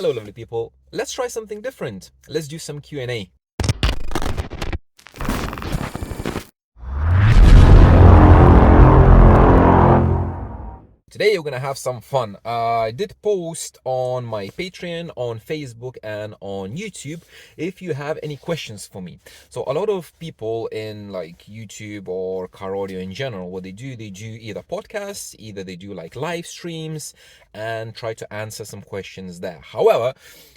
Hello lovely people, let's try something different. Let's do some Q&A. Today we're gonna have some fun. I did post on my Patreon, on Facebook, and on YouTube if you have any questions for me. So a lot of people in like YouTube or car audio in general, what they do either podcasts, either they do like live streams and try to answer some questions there. However,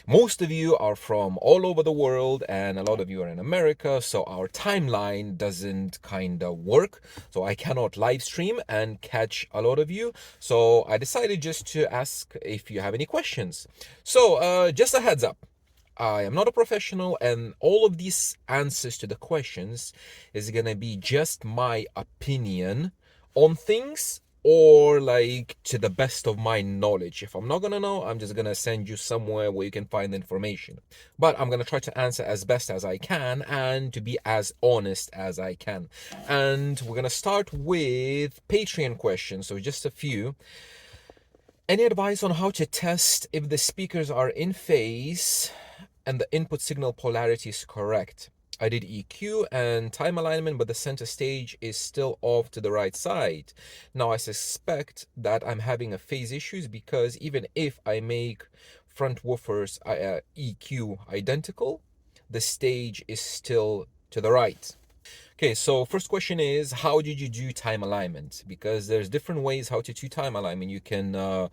most of you are from all over the world and a lot of you are in America, so our timeline doesn't kind of work. So I cannot live stream and catch a lot of you. So I decided just to ask if you have any questions. So just a heads up. I am not a professional, and all of these answers to the questions is gonna be just my opinion on things, or like to the best of my knowledge. If I'm not gonna know, I'm just gonna send you somewhere where you can find the information. But I'm gonna try to answer as best as I can and to be as honest as I can. And we're gonna start with Patreon questions, so just a few. Any advice on how to test if the speakers are in phase and the input signal polarity is correct? I did EQ and time alignment, but the center stage is still off to the right side. Now I suspect that I'm having a phase issues because even if I make front woofers EQ identical, the stage is still to the right. Okay, so first question is, how did you do time alignment? Because there's different ways how to do time alignment. You can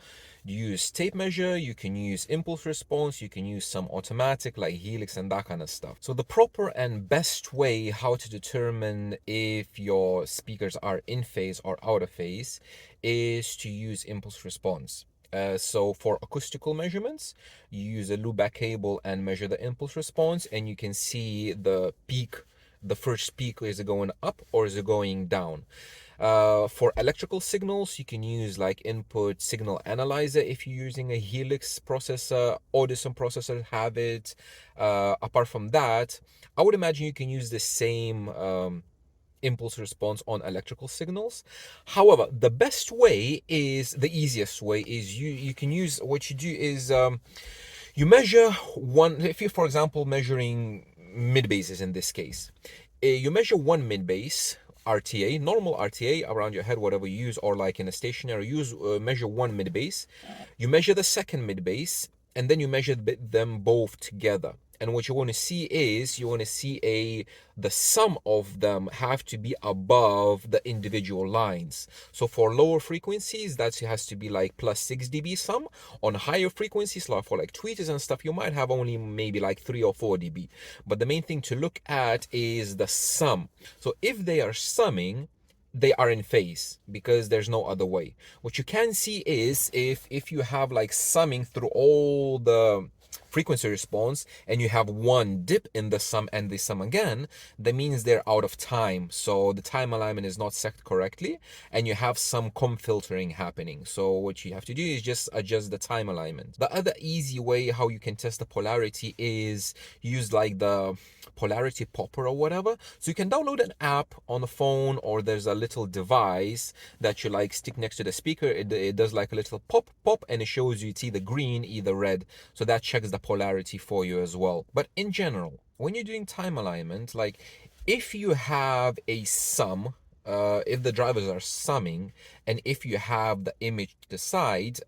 use tape measure, you can use impulse response, you can use some automatic like Helix and that kind of stuff. So the proper and best way how to determine if your speakers are in phase or out of phase is to use impulse response. So for acoustical measurements, you use a loop back cable and measure the impulse response, and you can see the peak. The first peak, is it going up or is it going down? For electrical signals, you can use like input signal analyzer if you're using a Helix processor. Audison processors have it. Apart from that, I would imagine you can use the same impulse response on electrical signals. However, the best way is, the easiest way is you can use, what you do is you measure one. If you're, for example, measuring mid basses in this case, you measure one mid bass RTA, normal RTA around your head, whatever you use, or like in a stationary use, measure one mid bass. You measure the second mid bass, and then you measure them both together. And what you want to see is, you want to see the sum of them have to be above the individual lines. So for lower frequencies, that has to be like plus 6 dB sum. On higher frequencies, like for like tweeters and stuff, you might have only maybe like 3 or 4 dB. But the main thing to look at is the sum. So if they are summing, they are in phase, because there's no other way. What you can see is, if you have like summing through all the frequency response and you have one dip in the sum and the sum again, that means they're out of time. So the time alignment is not set correctly and you have some comb filtering happening. So what you have to do is just adjust the time alignment. The other easy way how you can test the polarity is use like the polarity popper or whatever. So you can download an app on the phone, or there's a little device that you like stick next to the speaker. It does like a little pop and it shows you it's either green, either red. So that checks the polarity for you as well. But in general, when you're doing time alignment, like if you have a sum, if the drivers are summing, and if you have the image to the side,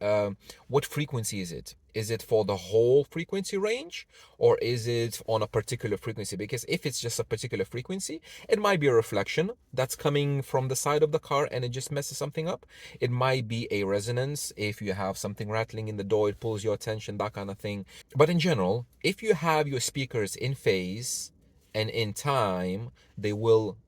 what frequency is it? Is it for the whole frequency range, or is it on a particular frequency? Because if it's just a particular frequency, it might be a reflection that's coming from the side of the car and it just messes something up. It might be a resonance. If you have something rattling in the door, it pulls your attention, that kind of thing. But in general, if you have your speakers in phase and in time, they will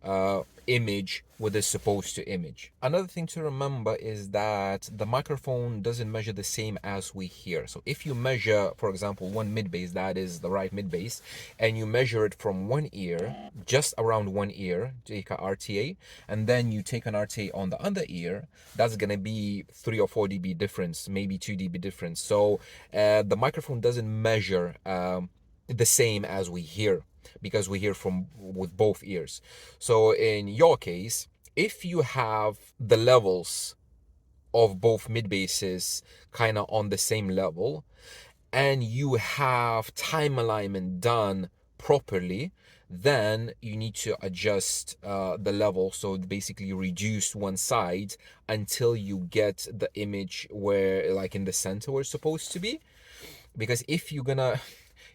image what they're supposed to image. Another thing to remember is that the microphone doesn't measure the same as we hear. So if you measure, for example, one mid bass, that is the right mid bass, and you measure it from one ear, just around one ear, take a RTA, and then you take an RTA on the other ear, that's gonna be 3 or 4 dB difference, maybe 2 dB difference. So the microphone doesn't measure the same as we hear, because we hear from with both ears. So in your case, if you have the levels of both mid basses kind of on the same level, and you have time alignment done properly, then you need to adjust the level, so basically reduce one side until you get the image where, like, in the center where it's supposed to be. Because if you're gonna,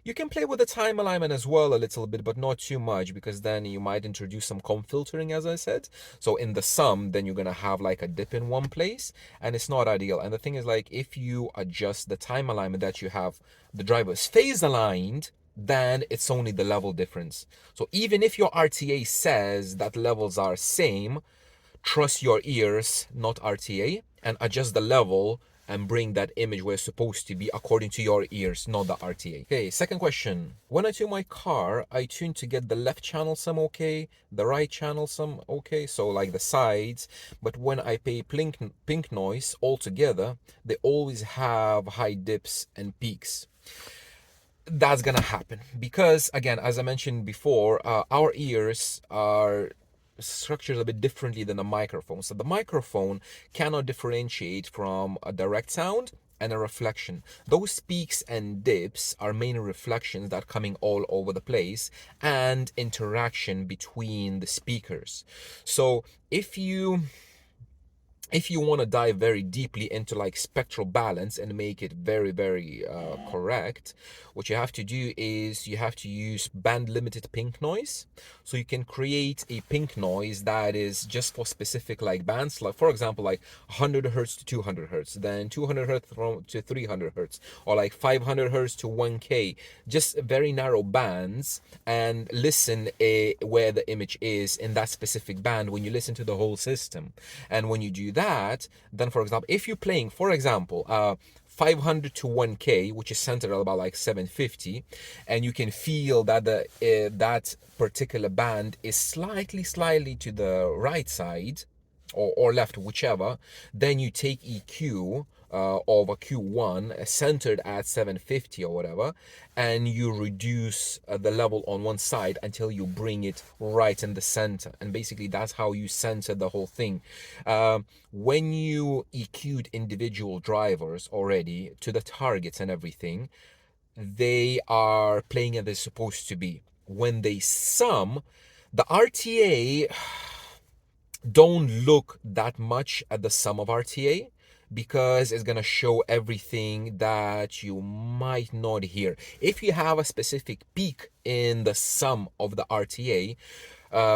you can play with the time alignment as well a little bit, but not too much, because then you might introduce some comp filtering, as I said. So in the sum, then you're gonna have like a dip in one place, and it's not ideal. And the thing is, like, if you adjust the time alignment that you have the drivers phase aligned, then it's only the level difference. So even if your RTA says that levels are same, trust your ears, not RTA, and adjust the level and bring that image where it's supposed to be according to your ears, not the RTA. Okay, second question. When I tune my car, I tune to get the left channel sum okay, the right channel sum okay, so like the sides, but when I pay pink noise altogether, they always have high dips and peaks. That's gonna happen because, again, as I mentioned before, our ears are structured a bit differently than the microphone. So the microphone cannot differentiate from a direct sound and a reflection. Those peaks and dips are mainly reflections that are coming all over the place and interaction between the speakers. So if you want to dive very deeply into like spectral balance and make it very, very correct, what you have to do is you have to use band limited pink noise. So you can create a pink noise that is just for specific like bands, like for example, like 100 hertz to 200 hertz, then 200 hertz to 300 hertz, or like 500 hertz to 1K, just very narrow bands, and listen where the image is in that specific band when you listen to the whole system. And when you do that, then for example, if you're playing, for example, 500 to 1K, which is centered at about like 750, and you can feel that that particular band is slightly to the right side, or left, whichever, then you take EQ of a Q1 centered at 750 or whatever, and you reduce the level on one side until you bring it right in the center. And basically that's how you center the whole thing. When you EQ'd individual drivers already to the targets and everything, they are playing as they're supposed to be. When they sum, the RTA don't look that much at the sum of RTA, because it's going to show everything that you might not hear. If you have a specific peak in the sum of the RTA,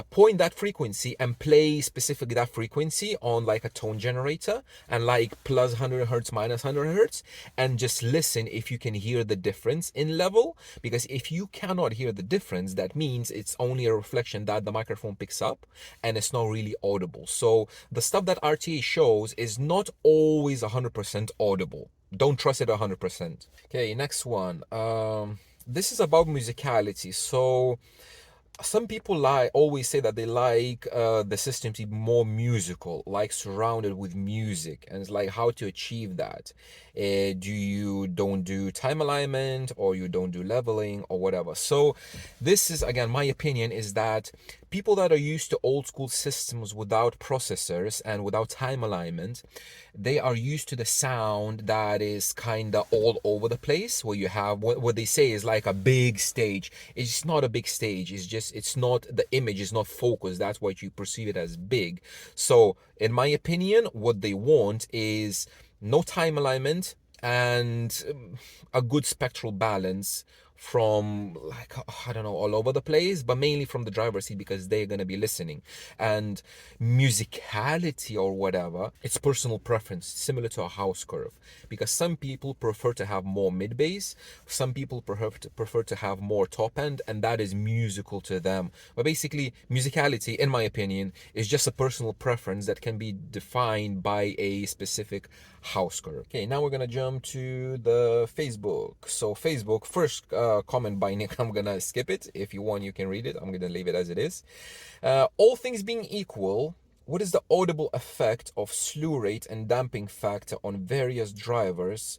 point that frequency and play specifically that frequency on like a tone generator, and like plus 100 hertz, minus 100 hertz, and just listen if you can hear the difference in level. Because if you cannot hear the difference, that means it's only a reflection that the microphone picks up and it's not really audible. So the stuff that RTA shows is not always 100% audible. Don't trust it 100%. Okay, next one. This is about musicality. So some people always say that they like the system to be more musical, like surrounded with music, and it's like how to achieve that. Do you don't do time alignment, or you don't do leveling, or whatever? So this is, again, my opinion is that people that are used to old school systems without processors and without time alignment, they are used to the sound that is kind of all over the place, where you have what they say is like a big stage. It's not a big stage, it's just, it's not, the image is not focused, that's why you perceive it as big. So in my opinion, what they want is no time alignment and a good spectral balance from, like, I don't know, all over the place, but mainly from the driver's seat, because they're going to be listening. And musicality or whatever, it's personal preference, similar to a house curve, because some people prefer to have more mid bass, some people prefer to have more top end, and that is musical to them. But basically, musicality, in my opinion, is just a personal preference that can be defined by a specific house curve. Okay, now we're gonna jump to the Facebook. So Facebook, first comment by Nick, I'm gonna skip it. If you want, you can read it. I'm gonna leave it as it is. All things being equal, what is the audible effect of slew rate and damping factor on various drivers?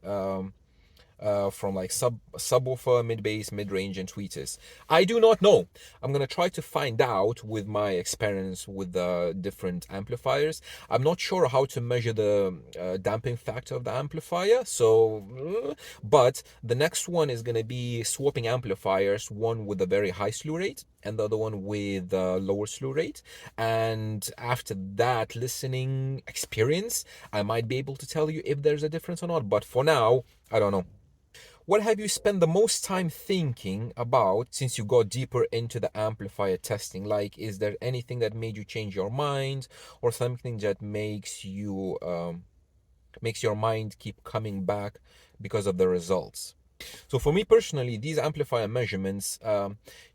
from like subwoofer, mid bass, mid range, and tweeters? I do not know. I'm gonna try to find out with my experience with the different amplifiers. I'm not sure how to measure the damping factor of the amplifier, so but the next one is gonna be swapping amplifiers, one with a very high slew rate and the other one with a lower slew rate. And after that listening experience, I might be able to tell you if there's a difference or not. But for now, I don't know. What have you spent the most time thinking about since you got deeper into the amplifier testing? Like, is there anything that made you change your mind, or something that makes your mind keep coming back because of the results? So for me personally, these amplifier measurements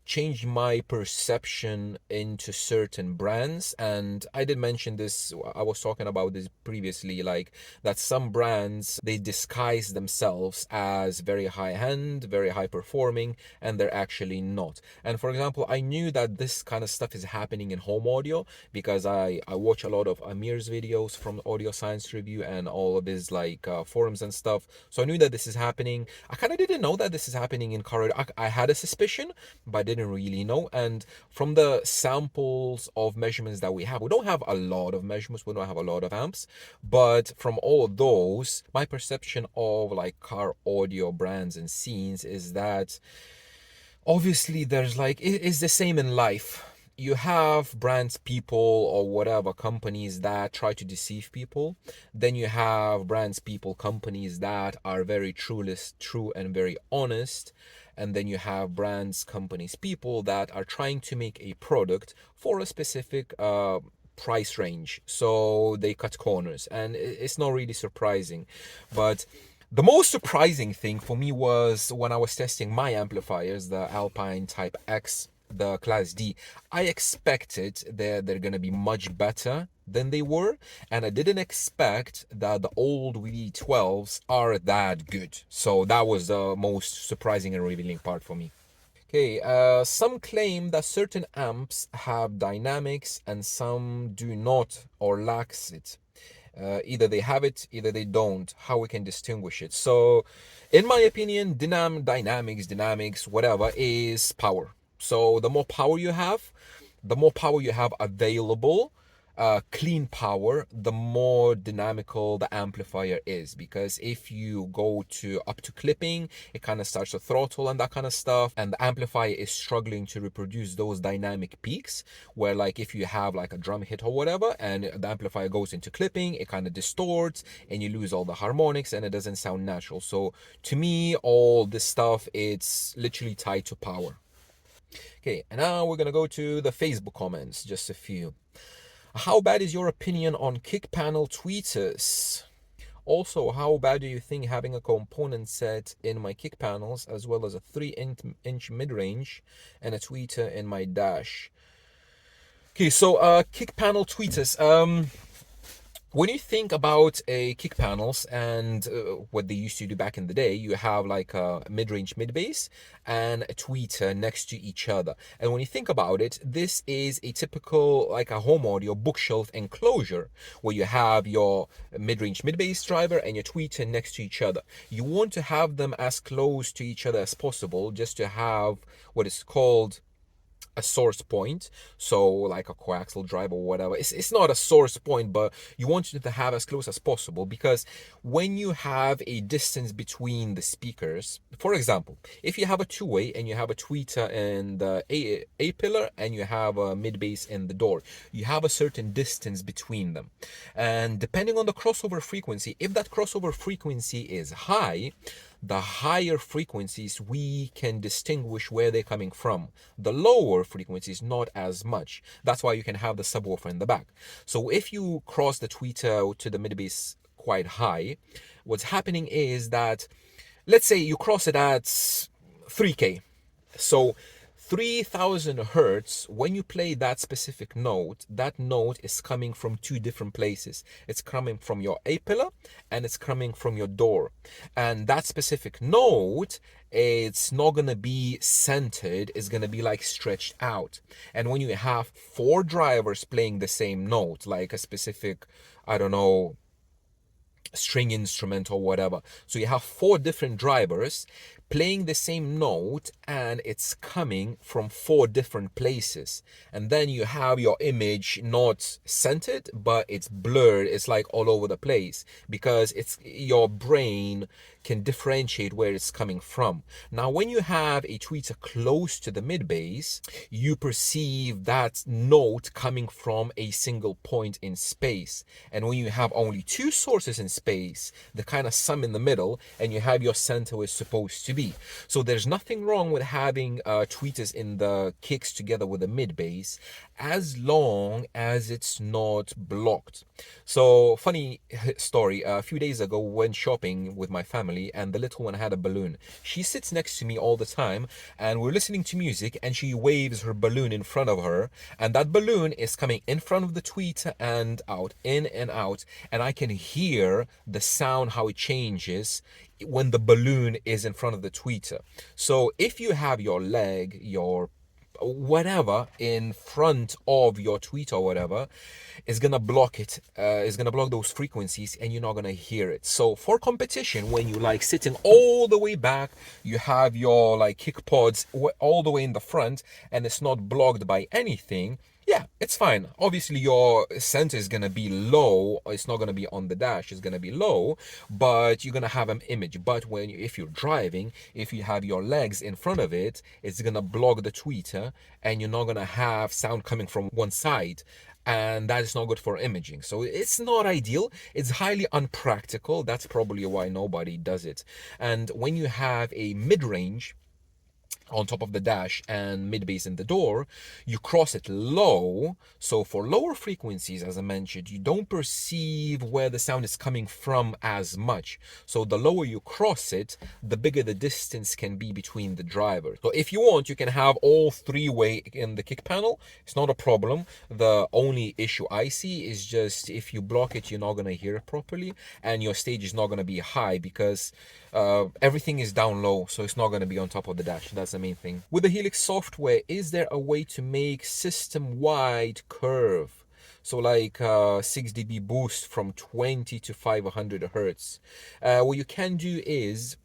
changed my perception into certain brands. And I did mention this, I was talking about this previously, like that some brands, they disguise themselves as very high end, very high performing, and they're actually not. And for example, I knew that this kind of stuff is happening in home audio because I watch a lot of Amir's videos from Audio Science Review and all of his like forums and stuff. So I knew that this is happening. I kind of didn't know that this is happening in car audio. I had a suspicion, but I didn't really know. And from the samples of measurements that we don't have a lot of measurements, we don't have a lot of amps, but from all of those, my perception of like car audio brands and scenes is that obviously there's like it's the same in life. You have brands, people, or whatever companies that try to deceive people. Then you have brands, people, companies that are very true and very honest. And then you have brands, companies, people that are trying to make a product for a specific price range. So they cut corners, and it's not really surprising. But the most surprising thing for me was when I was testing my amplifiers, the Alpine Type X, the Class D. I expected that they're gonna be much better than they were, and I didn't expect that the old VD12s are that good. So that was the most surprising and revealing part for me. Okay, some claim that certain amps have dynamics and some do not or lacks it. Either they have it, either they don't. How we can distinguish it? So in my opinion, dynamics, whatever, is power. So the more power you have available, clean power, the more dynamical the amplifier is. Because if you go to up to clipping, it kind of starts to throttle and that kind of stuff, and the amplifier is struggling to reproduce those dynamic peaks, where like if you have like a drum hit or whatever and the amplifier goes into clipping, it kind of distorts and you lose all the harmonics and it doesn't sound natural. So to me, all this stuff, it's literally tied to power. Okay, and now we're gonna go to the Facebook comments, just a few. How bad is your opinion on kick panel tweeters? Also, how bad do you think having a component set in my kick panels as well as a 3-inch mid-range and a tweeter in my dash? Okay, so kick panel tweeters. When you think about a kick panels and what they used to do back in the day, you have like a mid-range mid-bass and a tweeter next to each other. And when you think about it, this is a typical like a home audio bookshelf enclosure where you have your mid-range mid-bass driver and your tweeter next to each other. You want to have them as close to each other as possible just to have what is called a source point, so like a coaxial drive or whatever. It's not a source point, but you want it to have as close as possible, because when you have a distance between the speakers, for example, if you have a two-way and you have a tweeter in the A pillar and you have a mid bass in the door, you have a certain distance between them, and depending on the crossover frequency, if that crossover frequency is high, the higher frequencies we can distinguish where they're coming from. The lower frequencies, not as much. That's why you can have the subwoofer in the back. So if you cross the tweeter to the mid bass quite high, what's happening is that, let's say you cross it at 3K. So 3000 hertz, when you play that specific note, that note is coming from two different places. It's coming from your A pillar and it's coming from your door. And that specific note, it's not going to be centered, it's going to be like stretched out. And when you have four drivers playing the same note, like a specific, I don't know, string instrument or whatever. So you have 4 different drivers playing the same note, and it's coming from 4 different places. And then you have your image not centered, but it's blurred. It's like all over the place because it's your brain can differentiate where it's coming from. Now, when you have a tweeter close to the mid bass, you perceive that note coming from a single point in space. And when you have only 2 sources in space, the kind of sum in the middle, and you have your center where it's supposed to be. So there's nothing wrong with having tweeters in the kicks together with the mid bass, as long as it's not blocked. So funny story, a few days ago we went shopping with my family, and the little one had a balloon. She sits next to me all the time, and we're listening to music, and she waves her balloon in front of her, and that balloon is coming in front of the tweeter and out, in and out, and I can hear the sound, how it changes when the balloon is in front of the tweeter. So if you have your leg, your whatever in front of your tweet or whatever, is gonna block it, is gonna block those frequencies, and you're not gonna hear it. So for competition, when you like sitting all the way back, you have your like kick pods all the way in the front, and it's not blocked by anything, yeah, it's fine. Obviously your center is gonna be low, it's not gonna be on the dash, it's gonna be low, but you're gonna have an image. But if you're driving, if you have your legs in front of it, it's gonna block the tweeter, and you're not gonna have sound coming from one side, and that is not good for imaging. So it's not ideal, it's highly unpractical. That's probably why nobody does it. And when you have a mid-range on top of the dash and mid bass in the door, you cross it low. So for lower frequencies, as I mentioned, you don't perceive where the sound is coming from as much. So the lower you cross it, the bigger the distance can be between the drivers. So if you want, you can have all 3-way in the kick panel. It's not a problem. The only issue I see is just if you block it, you're not going to hear it properly, and your stage is not going to be high because everything is down low, so it's not going to be on top of the dash. That's the main thing. With the Helix software, is there a way to make system-wide curve? So like 6 dB boost from 20 to 500 hertz. What you can do is,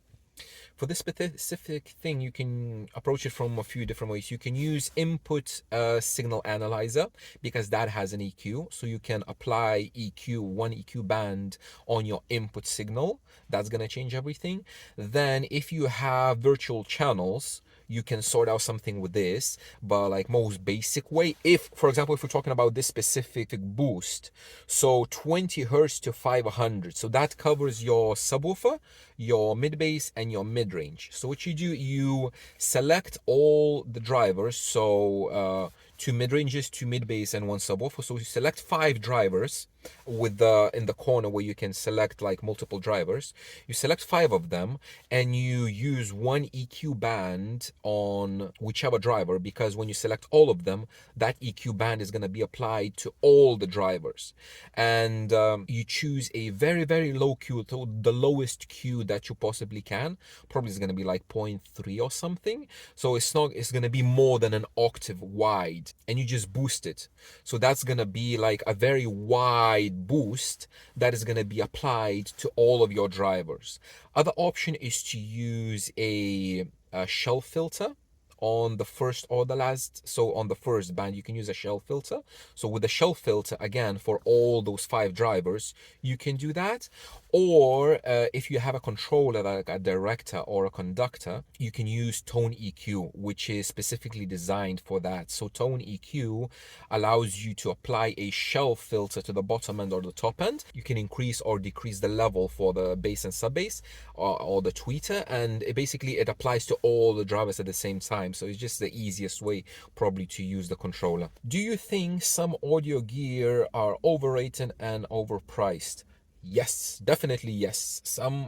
for this specific thing, you can approach it from a few different ways. You can use input signal analyzer, because that has an EQ. So you can apply EQ, one EQ band on your input signal. That's going to change everything. Then if you have virtual channels, you can sort out something with this, but like most basic way, if for example, if we're talking about this specific boost, so 20 hertz to 500, so that covers your subwoofer, your mid bass, and your mid range. So what you do, you select all the drivers, so 2 mid ranges, 2 mid bass, and 1 subwoofer. So you select 5 drivers with the in the corner where you can select like multiple drivers. You select 5 of them, and you use 1 EQ band on whichever driver, because when you select all of them, that EQ band is going to be applied to all the drivers. And you choose a very, very low Q, so the lowest Q that you possibly can. Probably is going to be like 0.3 or something. So it's going to be more than an octave wide, and you just boost it. So that's going to be like a very wide boost that is going to be applied to all of your drivers. Other option is to use a shelf filter on the first or the last. So on the first band, you can use a shelf filter. So with the shelf filter, again, for all those 5 drivers, you can do that. Or if you have a controller like a director or a conductor, you can use Tone EQ, which is specifically designed for that. So Tone EQ allows you to apply a shelf filter to the bottom end or the top end. You can increase or decrease the level for the bass and sub bass, or the tweeter, and it applies to all the drivers at the same time. So it's just the easiest way probably to use the controller. Do you think some audio gear are overrated and overpriced? Yes, definitely yes.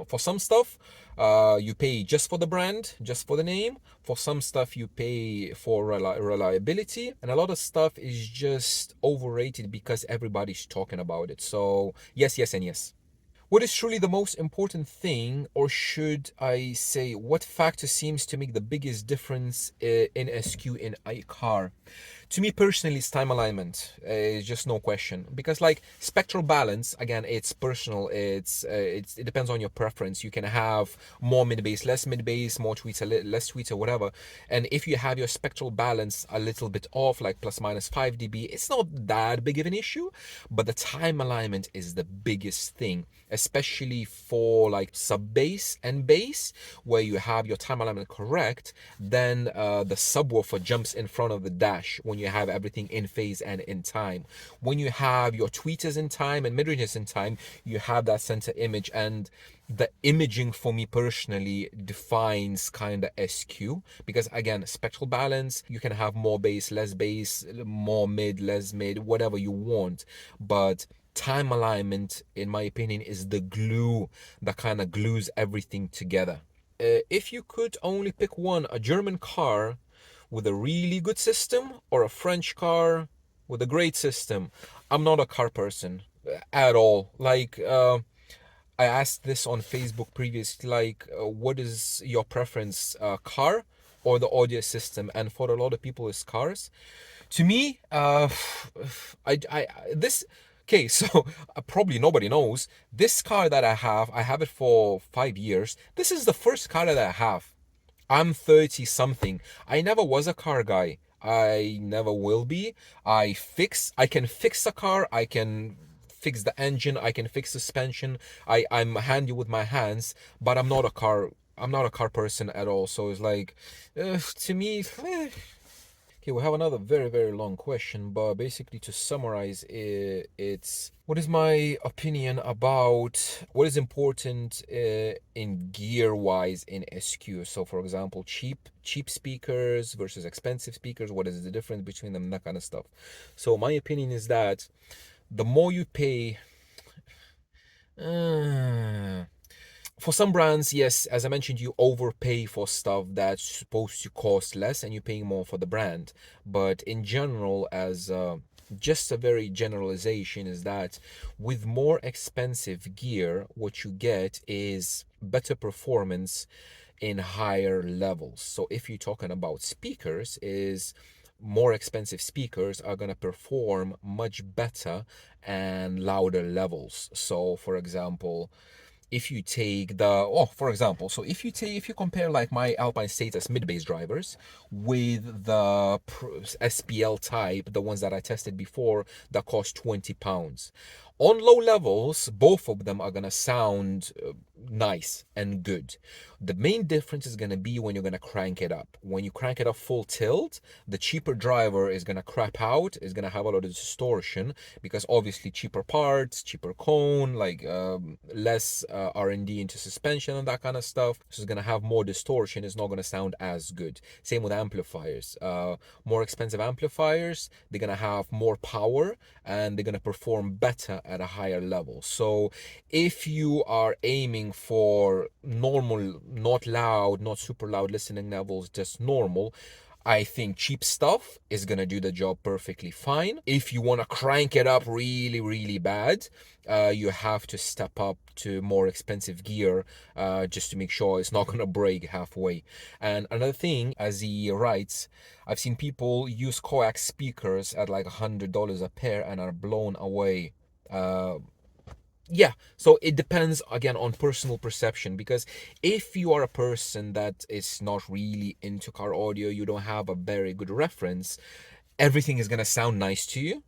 For some stuff, you pay just for the brand, just for the name. For some stuff, you pay for reliability, and a lot of stuff is just overrated because everybody's talking about it. So yes, yes, and yes. What is truly the most important thing, or should I say, what factor seems to make the biggest difference in SQ in a car? To me personally, it's time alignment. It's just no question, because like spectral balance, again, it's personal. It depends on your preference. You can have more mid bass, less mid bass, more tweeter, less tweeter, whatever. And if you have your spectral balance a little bit off, like plus minus 5 dB, it's not that big of an issue. But the time alignment is the biggest thing, especially for like sub bass and bass, where you have your time alignment correct. Then the subwoofer jumps in front of the dash when you have everything in phase and in time. When you have your tweeters in time and mid-ranges in time, you have that center image. And the imaging for me personally defines kind of SQ, because again, spectral balance, you can have more bass, more mid, less mid, whatever you want. But time alignment, in my opinion, is the glue that kind of glues everything together. If you could only pick one, a German car with a really good system or a French car with a great system, I'm not a car person at all. Like, I asked this on Facebook previously, like, what is your preference, car or the audio system? And for a lot of people, it's cars. To me, this, okay, so probably nobody knows, this car that I have it for 5 years. This is the first car that I have. I'm 30 something. I never was a car guy. I never will be. I can fix a car. I can fix the engine. I can fix suspension. I'm handy with my hands, but I'm not a car person at all. So it's like, to me, Okay, we have another very, very long question, but basically to summarize, it's what is my opinion about what is important in gear-wise in SQ? So, for example, cheap speakers versus expensive speakers. What is the difference between them? That kind of stuff. So, my opinion is that the more you pay. For some brands, yes, as I mentioned, you overpay for stuff that's supposed to cost less and you're paying more for the brand. But in general, as just a very generalization, is that with more expensive gear, what you get is better performance in higher levels. So if you're talking about speakers, is more expensive speakers are going to perform much better and louder levels. So for example, if you take the for example, so if you compare like my Alpine Status mid-bass drivers with the SPL type, the ones that I tested before that cost £20, on low levels both of them are gonna sound nice and good. The main difference is gonna be when you're gonna crank it up. When you crank it up full tilt, the cheaper driver is gonna crap out, is gonna have a lot of distortion, because obviously cheaper parts, cheaper cone, like less R&D into suspension and that kind of stuff. So it's gonna have more distortion. It's not gonna sound as good. Same with amplifiers. More expensive amplifiers, they're gonna have more power and they're gonna perform better at a higher level. So if you are aiming for normal, not loud, not super loud listening levels, just normal, I think cheap stuff is gonna do the job perfectly fine. If you wanna crank it up really, really bad, you have to step up to more expensive gear just to make sure it's not gonna break halfway. And another thing, as he writes, I've seen people use coax speakers at like $100 a pair and are blown away. Yeah, so it depends again on personal perception, because if you are a person that is not really into car audio, you don't have a very good reference, everything is going to sound nice to you,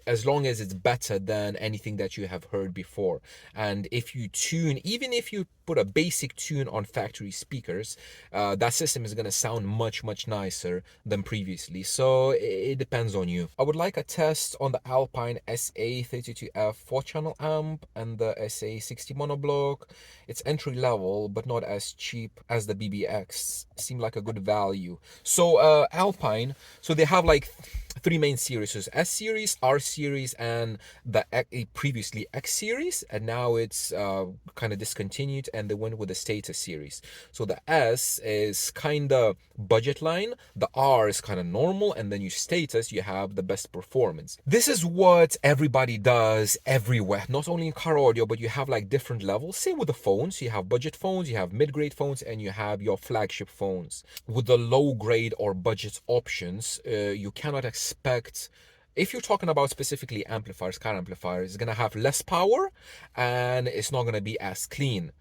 as long as it's better than anything that you have heard before. And if you tune, even if you put a basic tune on factory speakers, that system is going to sound much, much nicer than previously. So it depends on you. I would like a test on the Alpine SA32F 4-channel amp and the SA60 monoblock. It's entry level, but not as cheap as the BBX. Seem like a good value. So Alpine, so they have like three main series: so S series, R series, and the previously X series, and now it's kind of discontinued and they went with the Status series. So the S is kind of budget line, the R is kind of normal, and then you Status, you have the best performance. This is what everybody does everywhere, not only in car audio, but you have like different levels. Same with the phones. You have budget phones, you have mid-grade phones, and you have your flagship phones. With the low grade or budget options, you cannot expect, if you're talking about specifically amplifiers, car amplifiers, it's going to have less power and it's not going to be as clean.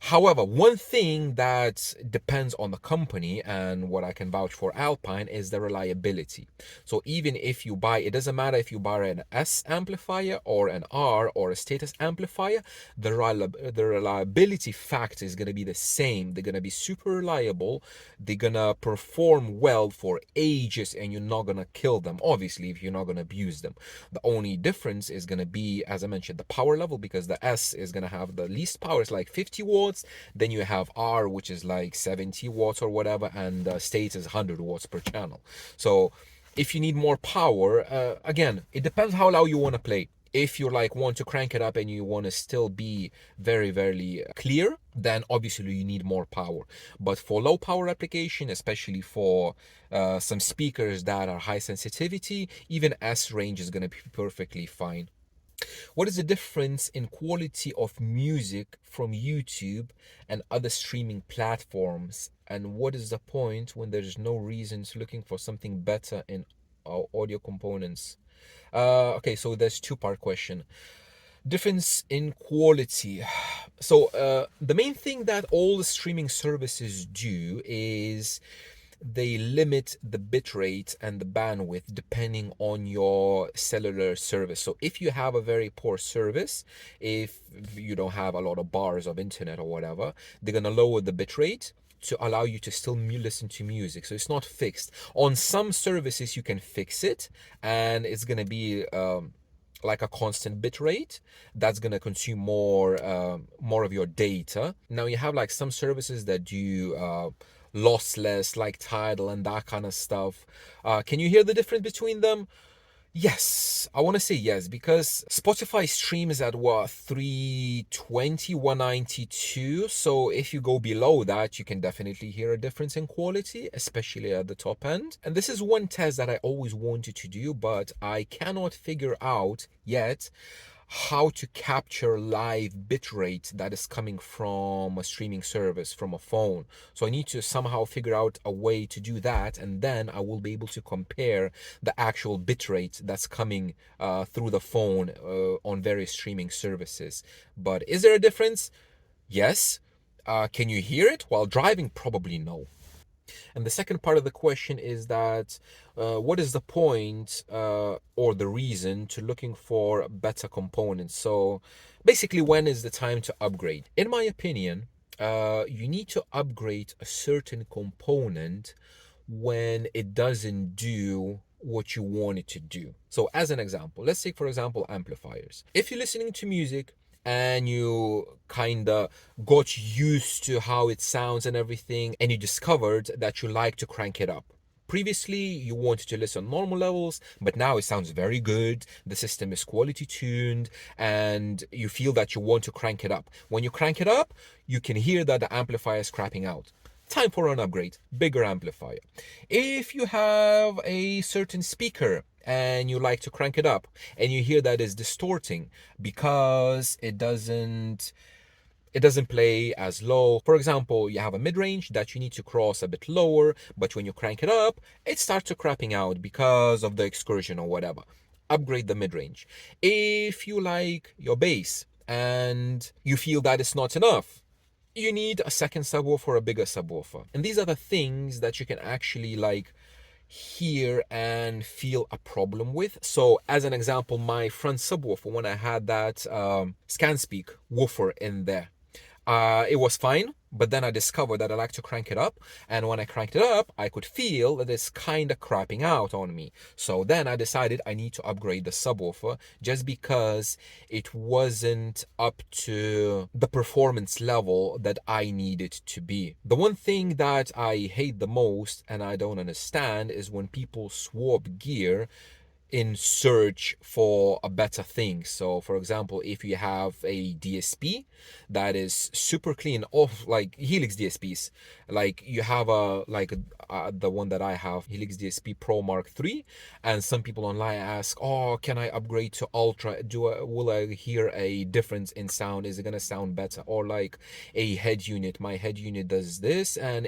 However, one thing that depends on the company, and what I can vouch for Alpine, is the reliability. So even if you buy, it doesn't matter if you buy an S amplifier or an R or a Status amplifier, the reliability factor is going to be the same. They're going to be super reliable. They're going to perform well for ages, and you're not going to kill them, obviously, if you're not going to abuse them. The only difference is going to be, as I mentioned, the power level, because the S is going to have the least power. It's like 50 watts. Then you have R, which is like 70 watts or whatever, and States is 100 watts per channel. So if you need more power, again, it depends how loud you want to play. If you like want to crank it up and you want to still be very, very clear, then obviously you need more power. But for low power application, especially for some speakers that are high sensitivity, even S range is going to be perfectly fine. What is the difference in quality of music from YouTube and other streaming platforms? And what is the point when there's no reason to looking for something better in our audio components? Okay, so there's two-part question. Difference in quality. So the main thing that all the streaming services do is they limit the bitrate and the bandwidth depending on your cellular service. So if you have a very poor service, if you don't have a lot of bars of internet or whatever, they're gonna lower the bitrate to allow you to still listen to music. So it's not fixed. On some services you can fix it, and it's gonna be like a constant bit rate that's going to consume more of your data. Now you have like some services that do lossless, like Tidal and that kind of stuff. Can you hear the difference between them? Yes, I want to say yes, because Spotify streams at what, 320, 192. So if you go below that, you can definitely hear a difference in quality, especially at the top end. And this is one test that I always wanted to do, but I cannot figure out yet how to capture live bitrate that is coming from a streaming service, from a phone. So I need to somehow figure out a way to do that, and then I will be able to compare the actual bitrate that's coming through the phone on various streaming services. But is there a difference? Yes. Can you hear it while driving? Probably no. And the second part of the question is that what is the point or the reason to looking for better components? So basically, when is the time to upgrade? In my opinion, you need to upgrade a certain component when it doesn't do what you want it to do. So as an example, let's take for example amplifiers. If you're listening to music and you kind of got used to how it sounds and everything, and you discovered that you like to crank it up. Previously, you wanted to listen on normal levels, but now it sounds very good. The system is quality tuned, and you feel that you want to crank it up. When you crank it up, you can hear that the amplifier is crapping out. Time for an upgrade, bigger amplifier. If you have a certain speaker and you like to crank it up and you hear that it's distorting because it doesn't play as low. For example, you have a mid-range that you need to cross a bit lower, but when you crank it up, it starts to crapping out because of the excursion or whatever. Upgrade the mid-range. If you like your bass and you feel that it's not enough, you need a second subwoofer or a bigger subwoofer. And these are the things that you can actually like hear and feel a problem with. So as an example, my front subwoofer, when I had that ScanSpeak woofer in there, it was fine, but then I discovered that I like to crank it up, and when I cranked it up, I could feel that it's kind of crapping out on me. So then I decided I need to upgrade the subwoofer just because it wasn't up to the performance level that I needed to be. The one thing that I hate the most and I don't understand is when people swap gear in search for a better thing. So for example, if you have a DSP that is super clean, off like Helix DSPs, like you have the one that I have, Helix DSP Pro Mark III, and some people online ask, oh, can I upgrade to Ultra? Will I hear a difference in sound? Is it gonna sound better? Or like a head unit, my head unit does this, and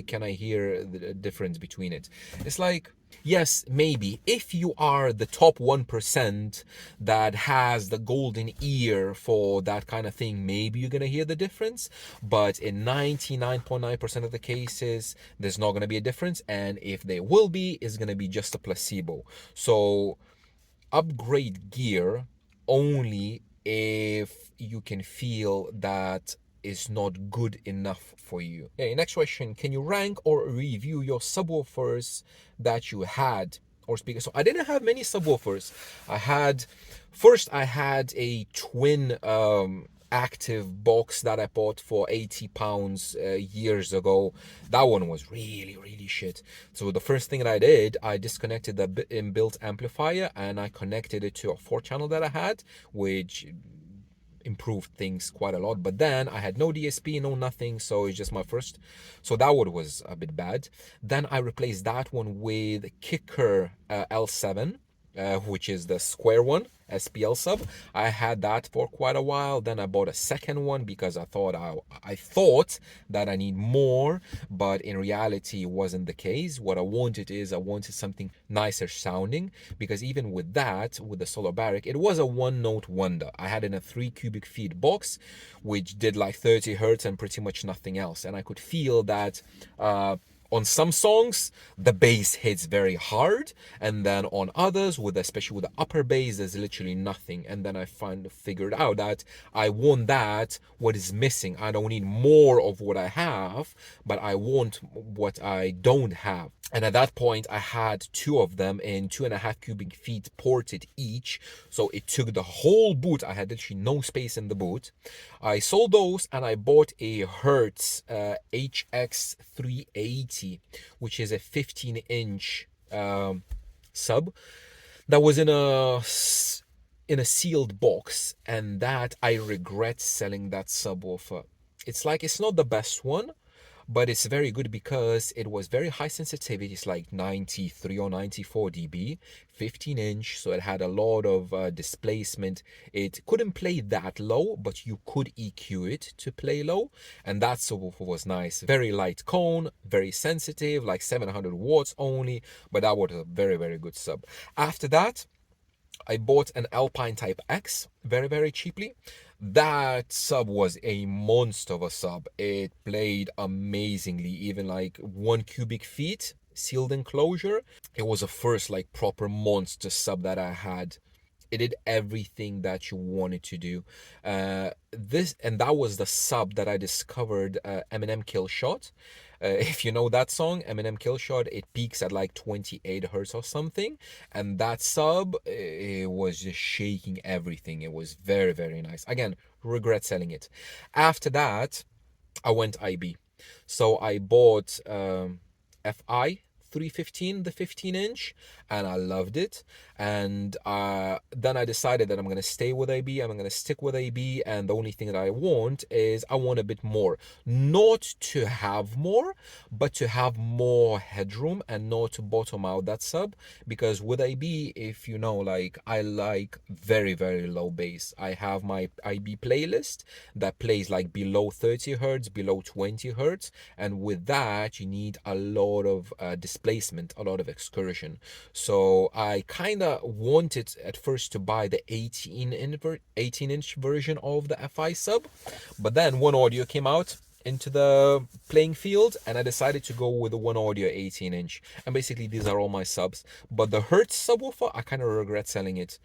can I hear the difference between it? It's like, yes, maybe. If you are the top 1% that has the golden ear for that kind of thing, maybe you're going to hear the difference. But in 99.9% of the cases, there's not going to be a difference. And if there will be, it's going to be just a placebo. So upgrade gear only if you can feel that is not good enough for you. Okay, next question. Can you rank or review your subwoofers that you had or speakers? So I didn't have many subwoofers. I had a twin active box that I bought for 80 pounds years ago. That one was really, really shit. So the first thing that I did, I disconnected the inbuilt amplifier and I connected it to a 4-channel that I had, which improved things quite a lot. But then I had no DSP, no nothing, so it's just my first. So that one was a bit bad. Then I replaced that one with Kicker L7, which is the square one, SPL sub. I had that for quite a while. Then I bought a second one because I thought that I need more, but in reality it wasn't the case. What I wanted something nicer sounding, because even with that, with the Solar Barrick, it was a one note wonder. I had in a 3 cubic feet box which did like 30 hertz and pretty much nothing else, and I could feel that on some songs the bass hits very hard, and then on others, especially with the upper bass, there's literally nothing. And then I figured out that I want that what is missing. I don't need more of what I have, but I want what I don't have. And at that point I had 2 of them in 2.5 cubic feet ported each, so it took the whole boot. I had literally no space in the boot. I sold those and I bought a Hertz HX380, which is a 15-inch sub that was in a sealed box, and that I regret selling that subwoofer. It's not the best one, but it's very good because it was very high sensitivity. It's like 93 or 94 dB, 15-inch, so it had a lot of displacement. It couldn't play that low, but you could EQ it to play low, and that subwoofer was nice. Very light cone, very sensitive, like 700 watts only, but that was a very, very good sub. After that, I bought an Alpine Type X very, very cheaply. That sub was a monster of a sub. It played amazingly, even like 1 cubic feet sealed enclosure. It was a first like proper monster sub that I had. It did everything that you wanted to do. That was the sub that I discovered Eminem Kill Shot. If you know that song, Eminem Kill Shot, it peaks at like 28 hertz or something, and that sub, it was just shaking everything. It was very, very nice. Again, regret selling it. After that, I went IB. So I bought FI 315, the 15-inch, and I loved it. And then I decided that I'm going to stay with AB. I'm going to stick with AB, and the only thing that I want is I want a bit more. Not to have more, but to have more headroom and not to bottom out that sub. Because with AB, if you know, like, I like very, very low bass. I have my IB playlist that plays like below 30 hertz, below 20 hertz, and with that you need a lot of displacement, a lot of excursion. So I kind of wanted at first to buy the 18-inch version of the FI sub, but then One Audio came out into the playing field, and I decided to go with the One Audio 18-inch. And basically these are all my subs. But the Hertz subwoofer, I kind of regret selling it.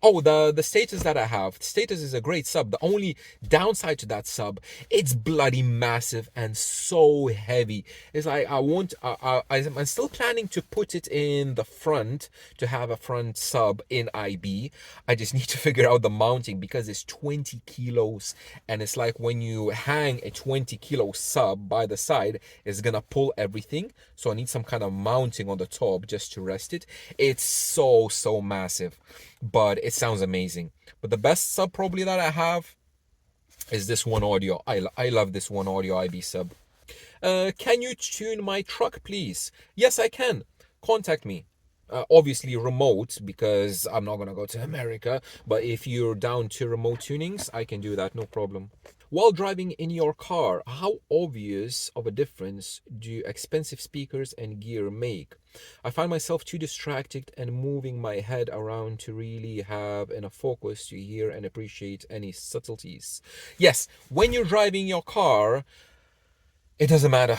Oh, the status that I have. Status is a great sub. The only downside to that sub, it's bloody massive and so heavy. It's like I want. I'm still planning to put it in the front to have a front sub in IB. I just need to figure out the mounting because it's 20 kilos, and it's like when you hang a 20-kilo sub by the side, it's gonna pull everything. So I need some kind of mounting on the top just to rest it. It's so massive, but it sounds amazing. But the best sub probably that I have is this One Audio. I love this One Audio IB sub. Can you tune my truck, please? Yes, I can. Contact me. Obviously remote, because I'm not gonna go to America. But if you're down to remote tunings, I can do that, no problem. While driving in your car, how obvious of a difference do expensive speakers and gear make? I find myself too distracted and moving my head around to really have enough focus to hear and appreciate any subtleties. Yes, when you're driving your car, it doesn't matter,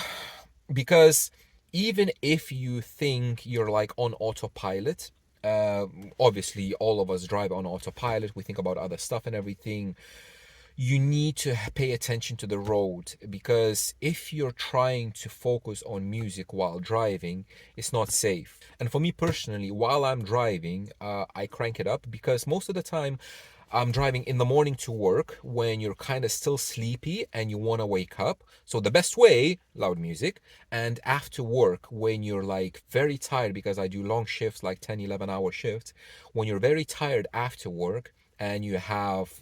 because even if you think you're like on autopilot, obviously all of us drive on autopilot, we think about other stuff and everything. You need to pay attention to the road, because if you're trying to focus on music while driving, it's not safe. And for me personally, while I'm driving, I crank it up, because most of the time I'm driving in the morning to work when you're kind of still sleepy and you want to wake up. So the best way, loud music. And after work when you're like very tired, because I do long shifts, like 10, 11-hour shifts, when you're very tired after work and you have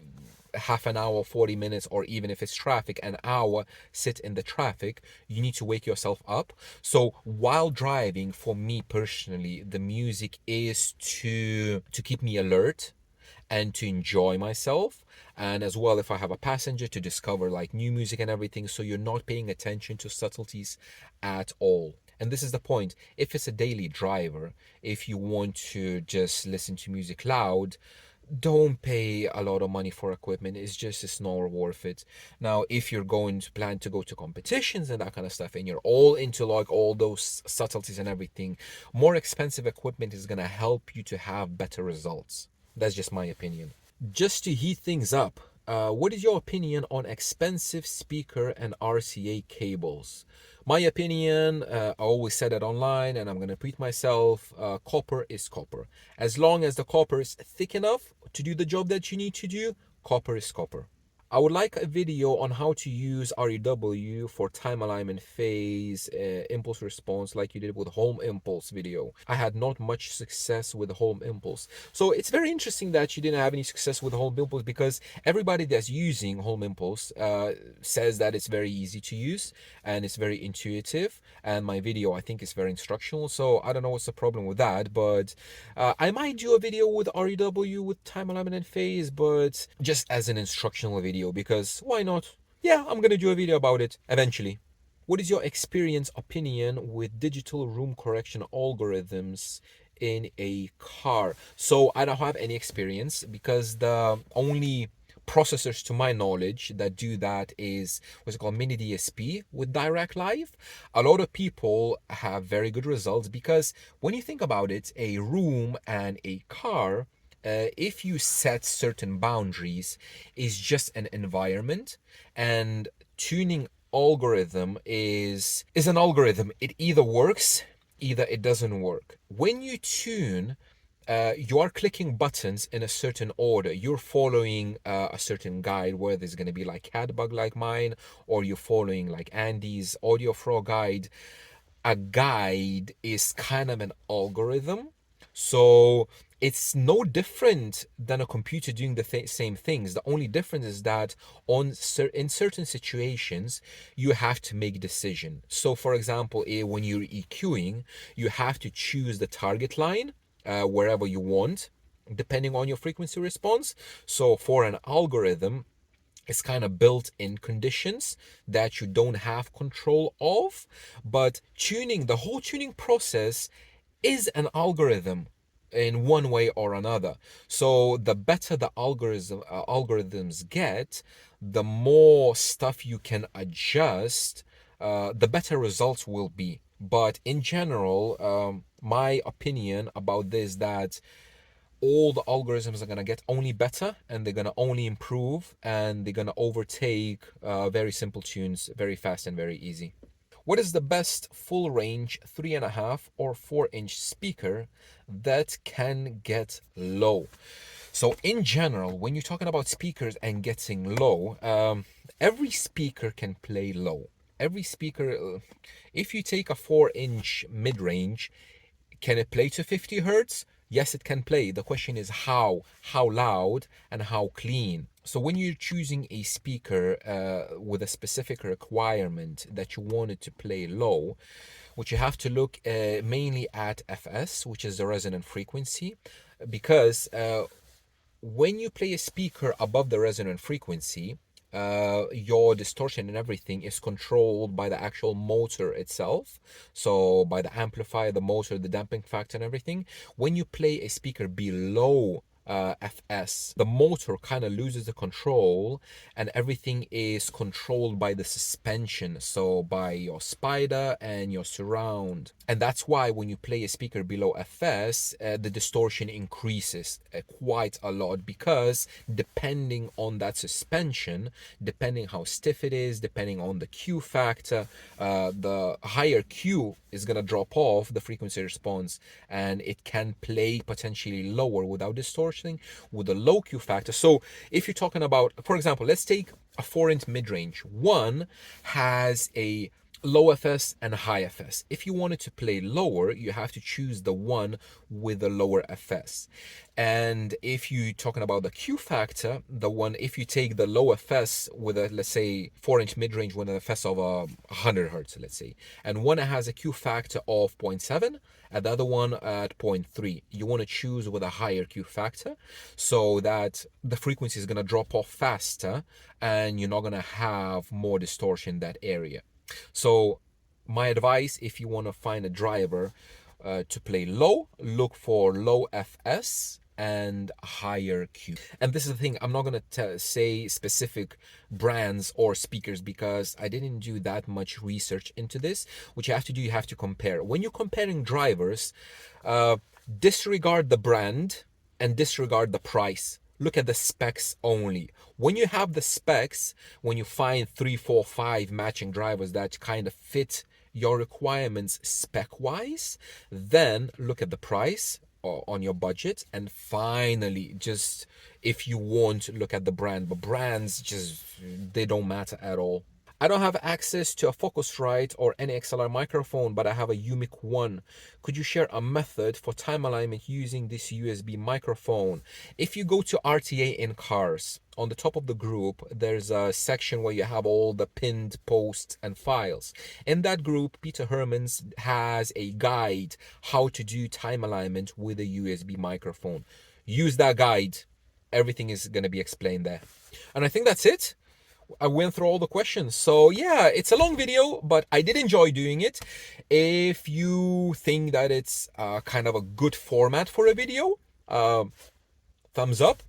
half an hour, 40 minutes, or even if it's traffic, an hour, sit in the traffic, you need to wake yourself up. So while driving, for me personally, the music is to keep me alert and to enjoy myself, and as well, if I have a passenger, to discover like new music and everything, so you're not paying attention to subtleties at all. And this is the point. If it's a daily driver, if you want to just listen to music loud, don't pay a lot of money for equipment. It's not worth it. Now if you're going to plan to go to competitions and that kind of stuff, and you're all into like all those subtleties and everything, more expensive equipment is going to help you to have better results. That's just my opinion. Just to heat things up, what is your opinion on expensive speaker and RCA cables? My opinion, I always said it online and I'm going to repeat myself, copper is copper. As long as the copper is thick enough to do the job that you need to do, copper is copper. I would like a video on how to use REW for time alignment, phase, impulse response, like you did with Home Impulse video. I had not much success with Home Impulse. So it's very interesting that you didn't have any success with Home Impulse, because everybody that's using Home Impulse says that it's very easy to use and it's very intuitive. And my video, I think, is very instructional. So I don't know what's the problem with that, but I might do a video with REW with time alignment and phase, but just as an instructional video, because why not? Yeah, I'm gonna do a video about it eventually. What is your experience, opinion with digital room correction algorithms in a car? So I don't have any experience, because the only processors to my knowledge that do that is what's it called, mini DSP with Direct Live. A lot of people have very good results, because when you think about it, a room and a car, if you set certain boundaries, is just an environment, and tuning algorithm is an algorithm. It either works, either it doesn't work. When you tune, you are clicking buttons in a certain order. You're following a certain guide, where there's going to be like Catbug like mine, or you're following like Andy's Audio Frog guide. A guide is kind of an algorithm. So it's no different than a computer doing the same things. The only difference is that in certain situations, you have to make a decision. So for example, when you're EQing, you have to choose the target line wherever you want, depending on your frequency response. So for an algorithm, it's kind of built in conditions that you don't have control of. But tuning, the whole tuning process is an algorithm in one way or another. So the better the algorithms get, the more stuff you can adjust, the better results will be. But in general, my opinion about this, that all the algorithms are going to get only better, and they're going to only improve, and they're going to overtake very simple tunes very fast and very easy. What is the best full range 3.5 or 4-inch speaker that can get low? So in general, when you're talking about speakers and getting low, every speaker can play low. Every speaker, if you take a 4-inch mid-range, can it play to 50 hertz? Yes, it can play. The question is how loud, and how clean. So when you're choosing a speaker with a specific requirement that you want it to play low, which you have to look mainly at FS, which is the resonant frequency, because when you play a speaker above the resonant frequency, your distortion and everything is controlled by the actual motor itself. So by the amplifier, the motor, the damping factor and everything. When you play a speaker below FS, the motor kind of loses the control, and everything is controlled by the suspension, so by your spider and your surround. And that's why when you play a speaker below FS, the distortion increases quite a lot, because depending on that suspension, depending how stiff it is, depending on the Q factor, the higher Q is going to drop off the frequency response, and it can play potentially lower without distortion with a low Q factor. So if you're talking about, for example, let's take a 4-inch mid-range. One has a low FS and a high FS. If you wanted to play lower, you have to choose the one with the lower FS. And if you're talking about the Q factor, the one, if you take the low FS with a, let's say, 4-inch mid-range with an FS of 100 hertz, let's say, and one has a Q factor of 0.7 and the other one at 0.3, you want to choose with a higher Q factor, so that the frequency is going to drop off faster and you're not going to have more distortion in that area. So my advice, if you want to find a driver to play low, look for low FS and higher Q. And this is the thing, I'm not going to say specific brands or speakers, because I didn't do that much research into this. What you have to do, you have to compare. When you're comparing drivers, disregard the brand and disregard the price. Look at the specs only. When you have the specs, when you find 3, 4, 5 matching drivers that kind of fit your requirements spec wise, then look at the price on your budget, and finally, just if you want, look at the brand. But brands, just, they don't matter at all. I don't have access to a Focusrite or any XLR microphone, but I have a UMIC 1. Could you share a method for time alignment using this USB microphone? If you go to RTA in cars, on the top of the group, there's a section where you have all the pinned posts and files. In that group, Peter Hermans has a guide how to do time alignment with a USB microphone. Use that guide. Everything is going to be explained there. And I think that's it. I went through all the questions. So yeah, it's a long video, but I did enjoy doing it. If you think that it's kind of a good format for a video, thumbs up,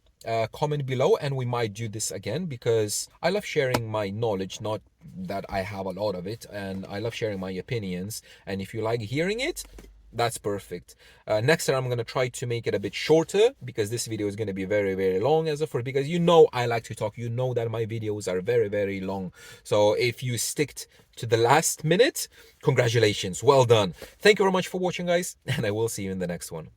comment below, and we might do this again, because I love sharing my knowledge, not that I have a lot of it, and I love sharing my opinions. And if you like hearing it, that's perfect. Next time I'm going to try to make it a bit shorter, because this video is going to be very, very long as of for, because you know I like to talk. You know that my videos are very, very long. So if you stick to the last minute, congratulations, well done. Thank you very much for watching, guys, and I will see you in the next one.